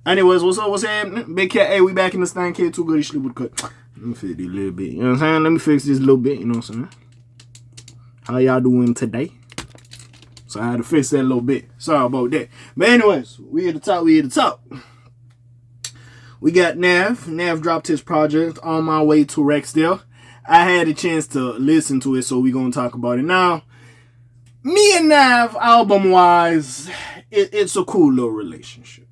Anyways, what's up? What's happening? Big Cat, hey, we back in this thing. Kid, too good. He sleep with cut. Let me fix this a little bit. You know what I'm saying? Let me fix this a little bit. You know what I'm saying? How y'all doing today? So I had to fix that a little bit. Sorry about that. But anyways, we at the top. We at the top. We got Nav. Nav dropped his project On My Way to Rexdale. I had a chance to listen to it, so we're going to talk about it now. Me and Nav, album-wise, it's a cool little relationship.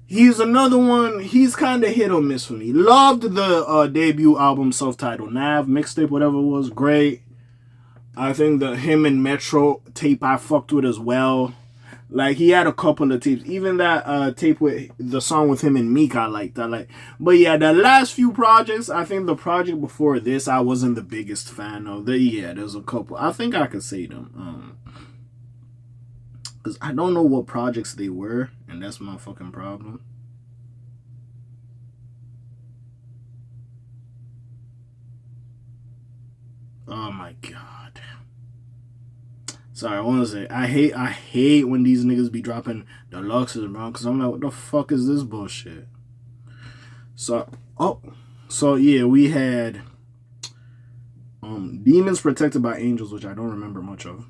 He's another one, he's kind of hit or miss for me. Loved the debut album, self-titled Nav, mixtape, whatever it was, great. I think the him and Metro tape I fucked with as well. Like, he had a couple of tapes. Even that tape with the song with him and Meek, I liked. But yeah, the last few projects, I think the project before this, I wasn't the biggest fan of. There's a couple. I think I could say them. Because I don't know what projects they were, and that's my fucking problem. Oh my god. Sorry, I want to say, I hate when these niggas be dropping deluxes, bro, because I'm like, what the fuck is this bullshit? So yeah, we had Demons Protected by Angels, which I don't remember much of.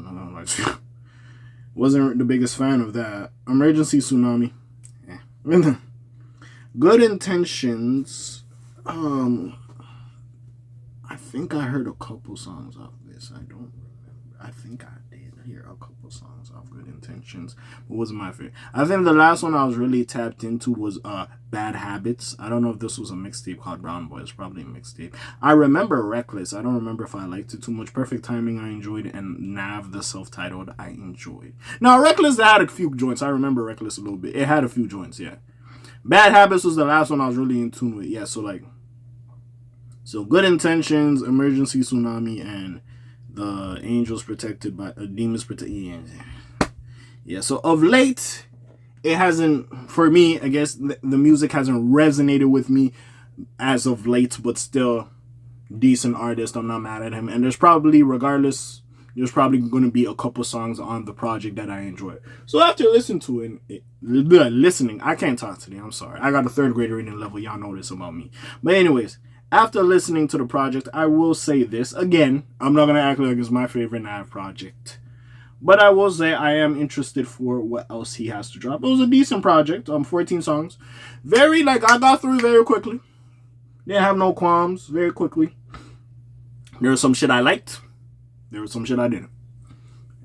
Wasn't the biggest fan of that. Emergency Tsunami. Yeah. Good Intentions. I think I heard a couple songs off this. I don't remember. I think I did hear a couple songs off Good Intentions. What was my favorite? I think the last one I was really tapped into was Bad Habits. I don't know if this was a mixtape called Brown Boy. It's probably a mixtape. I remember Reckless. I don't remember if I liked it too much. Perfect Timing I enjoyed, and Nav, the self-titled, I enjoyed. Now, Reckless had a few joints. I remember Reckless a little bit. It had a few joints, yeah. Bad Habits was the last one I was really in tune with. Yeah, so Good Intentions, Emergency Tsunami, and the Angels Protected by Demons Protected. Yeah, so of late, it hasn't, for me, I guess the music hasn't resonated with me as of late, but still, decent artist. I'm not mad at him. And there's probably going to be a couple songs on the project that I enjoy. So after listening to it, I can't talk today, I'm sorry. I got a third grade reading level, y'all know this about me. But anyways, after listening to the project, I will say this. Again, I'm not going to act like it's my favorite Nav project. But I will say I am interested for what else he has to drop. It was a decent project. 14 songs. I got through very quickly. Didn't have no qualms. Very quickly. There was some shit I liked. There was some shit I didn't.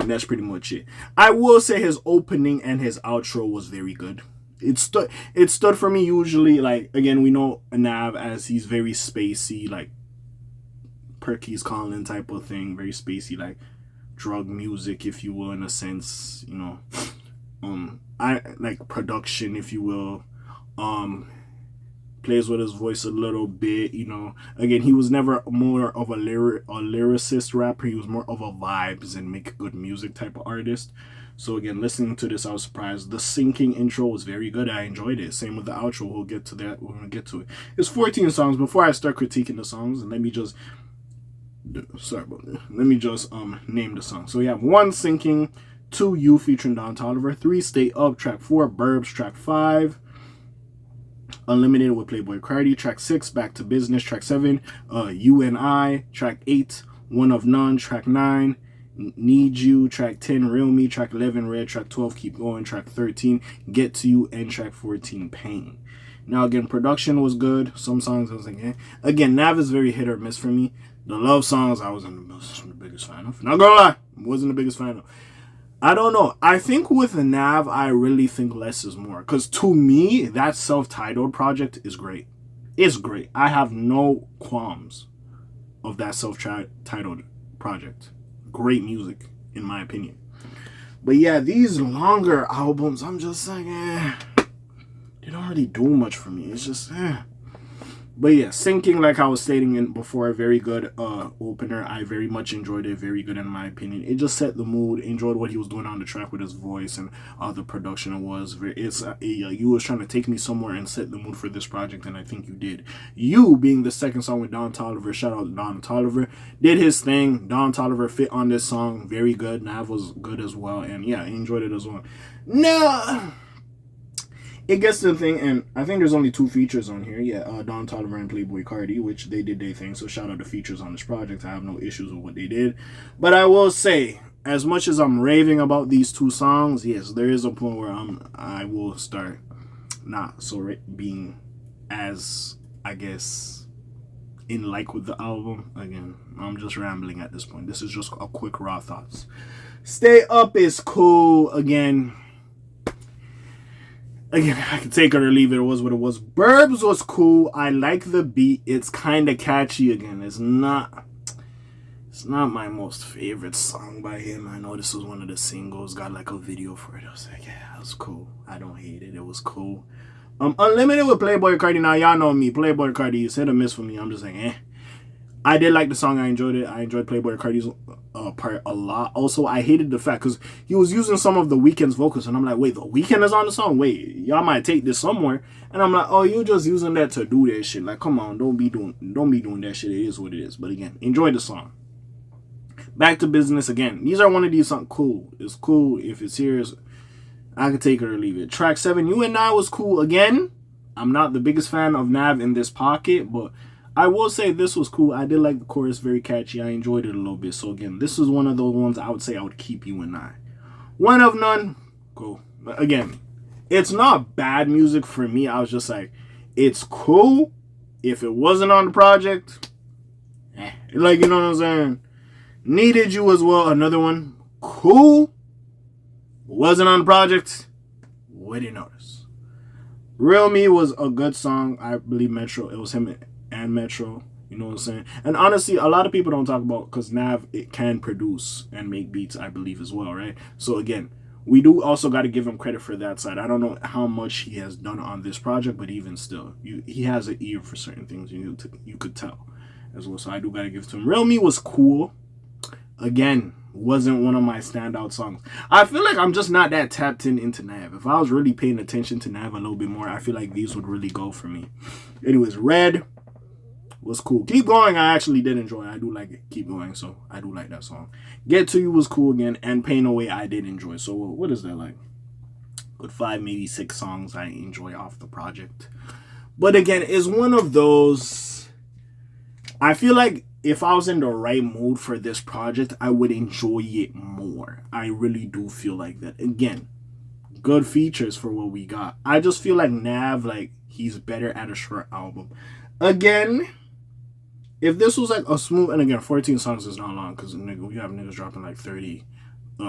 And that's pretty much it. I will say his opening and his outro was very good. It stood for me usually, again, we know Nav as he's very spacey, Perky's Calling type of thing, very spacey, drug music, if you will, in a sense, I like production, if you will, plays with his voice a little bit, again, he was never more of a lyricist rapper, he was more of a vibes and make good music type of artist. So again, listening to this, I was surprised. The sinking intro was very good. I enjoyed it. Same with the outro. We'll get to that. We're going to get to it. It's 14 songs. Before I start critiquing the songs, and let me just name the song. So we have 1, Sinking, 2, You featuring Don Toliver, 3, Stay Up, track 4, Burbs, track 5, Unlimited with Playboi Carti, track 6, Back to Business, track 7, You and I, track 8, One of None, track 9, Need You, track 10, Real Me, track 11, Red, track 12, Keep Going, track 13, Get to You, and track 14, Pain. Now again, production was good. Some songs I was like, eh. Again, Nav is very hit or miss for me. The love songs I wasn't the biggest fan of. Not gonna lie, wasn't the biggest fan of. I don't know. I think with Nav, I really think less is more. Because to me, that self-titled project is great. It's great. I have no qualms of that self-titled project. Great music, in my opinion. But yeah, these longer albums, I'm just like, they don't really do much for me. It's just, But yeah, Sinking, like I was stating in before, very good opener. I very much enjoyed it. Very good in my opinion. It just set the mood. Enjoyed what he was doing on the track with his voice and the production was. You was trying to take me somewhere and set the mood for this project, and I think you did. You being the second song with Don Toliver. Shout out to Don Toliver. Did his thing. Don Toliver fit on this song. Very good. Nav was good as well, and yeah, I enjoyed it as well. Now, it gets to the thing, and I think there's only 2 features on here. Yeah, Don Toliver and Playboy Cardi, which they did their thing. So shout out to features on this project. I have no issues with what they did. But I will say, as much as I'm raving about these 2 songs, yes, there is a point where I will start not so being as, I guess, in like with the album. Again, I'm just rambling at this point. This is just a quick raw thoughts. Stay Up is cool. Again, I can take it or leave it. It was what it was. Burbs was cool. I like the beat. It's kind of catchy. Again, it's not my most favorite song by him. I know this was one of the singles. Got like a video for it. I was like, yeah, it was cool. I don't hate it. It was cool. Unlimited with Playboy Cardi. Now y'all know me. Playboy Cardi is hit or miss for me. I'm just like, eh. I did like the song. I enjoyed it. I enjoyed Playboy Cardi's part a lot. Also, I hated the fact because he was using some of the Weeknd's vocals, and I'm like, wait, the Weeknd is on the song? Wait, y'all might take this somewhere. And I'm like, oh, you just using that to do that shit. Like, come on, don't be doing that shit. It is what it is. But again, enjoy the song. Back to business again. These are one of these songs. Cool. It's cool. If it's serious, I could take it or leave it. Track 7, You and I was cool. Again, I'm not the biggest fan of Nav in this pocket, but I will say this was cool. I did like the chorus, very catchy. I enjoyed it a little bit. So again, this is one of those ones I would say I would keep You and I. One of None, cool. Again, it's not bad music for me. I was just like, it's cool. If it wasn't on the project, like, you know what I'm saying? Needed You as well, another one. Cool. Wasn't on the project. Wouldn't notice. Real Me was a good song. I believe Metro. It was him and Metro. You know what I'm saying? And honestly, a lot of people don't talk about, because Nav, it can produce and make beats, I believe, as well, right? So again, we do also got to give him credit for that side. I don't know how much he has done on this project, but even still, he has an ear for certain things. You could tell as well. So I do got to give it to him. Real Me was cool. Again, wasn't one of my standout songs. I feel like I'm just not that tapped into Nav. If I was really paying attention to Nav a little bit more, I feel like these would really go for me. Anyways, Red was cool. Keep Going, I actually did enjoy. I do like it. Keep Going, so I do like that song. Get To You was cool again, and Pain Away I did enjoy. So what is that like? Good 5, maybe 6 songs I enjoy off the project. But again, it's one of those, I feel like if I was in the right mood for this project, I would enjoy it more. I really do feel like that. Again, good features for what we got. I just feel like Nav, like, he's better at a short album. Again, if this was like a smooth, and again, 14 songs is not long, because we have niggas dropping like 30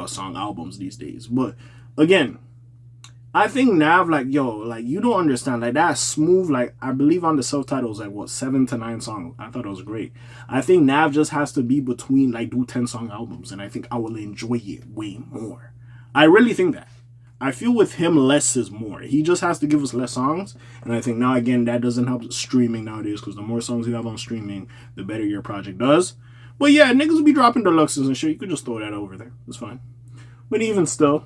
song albums these days. But again, I think Nav, like, yo, like, you don't understand, like, that smooth, like, I believe on the self-title was like, what, 7 to 9 songs. I thought it was great. I think Nav just has to be between, like, do 10 song albums, and I think I will enjoy it way more. I really think that. I feel with him, less is more. He just has to give us less songs, and I think now, again, that doesn't help streaming nowadays, because the more songs you have on streaming, the better your project does. But yeah, niggas will be dropping deluxes and shit. You could just throw that over there. It's fine. But even still,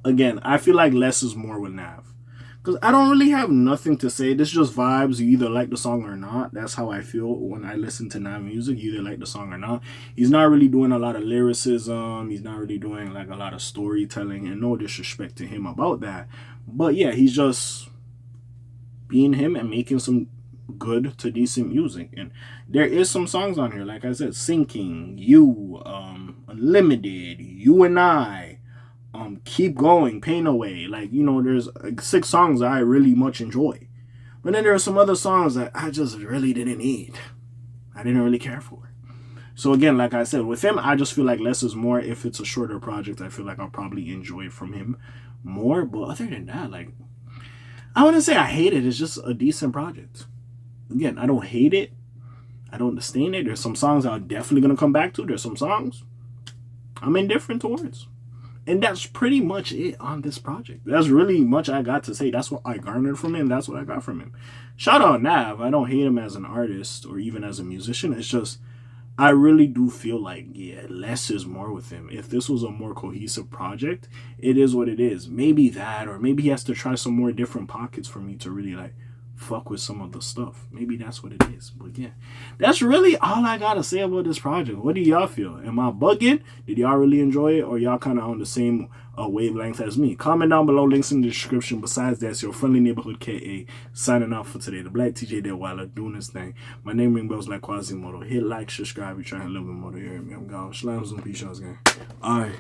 again, I feel like less is more with Nav. Because I don't really have nothing to say. This is just vibes. You either like the song or not. That's how I feel when I listen to Nav music. You either like the song or not. He's not really doing a lot of lyricism. He's not really doing like a lot of storytelling. And no disrespect to him about that. But yeah, he's just being him and making some good to decent music. And there is some songs on here. Like I said, Sinking, You, Unlimited, You and I. Keep Going, Pain Away. Like, you know, there's like 6 songs that I really much enjoy. But then there are some other songs that I just really didn't need. I didn't really care for. So again, like I said, with him, I just feel like less is more. If it's a shorter project, I feel like I'll probably enjoy it from him more. But other than that, like, I wouldn't say I hate it. It's just a decent project. Again, I don't hate it. I don't disdain it. There's some songs I'm definitely going to come back to. There's some songs I'm indifferent towards. And that's pretty much it on this project. That's really much I got to say. That's what I garnered from him. That's what I got from him. Shout out Nav. I don't hate him as an artist or even as a musician. It's just, I really do feel like, yeah, less is more with him. If this was a more cohesive project, it is what it is. Maybe that, or maybe he has to try some more different pockets for me to really, like, fuck with some of the stuff. Maybe that's what it is. But yeah, that's really all I gotta say about this project. What do y'all feel? Am I bugging? Did y'all really enjoy it, or y'all kind of on the same wavelength as me? Comment down below, links in the description. Besides that, it's your friendly neighborhood K.A. signing off for today. The Black TJ Deadweiler doing this thing. My name ring bells like Quasimodo. Hit like, subscribe, you trying to live in motor. You hear me? I'm gone. Shalom, some peace, gang. All right.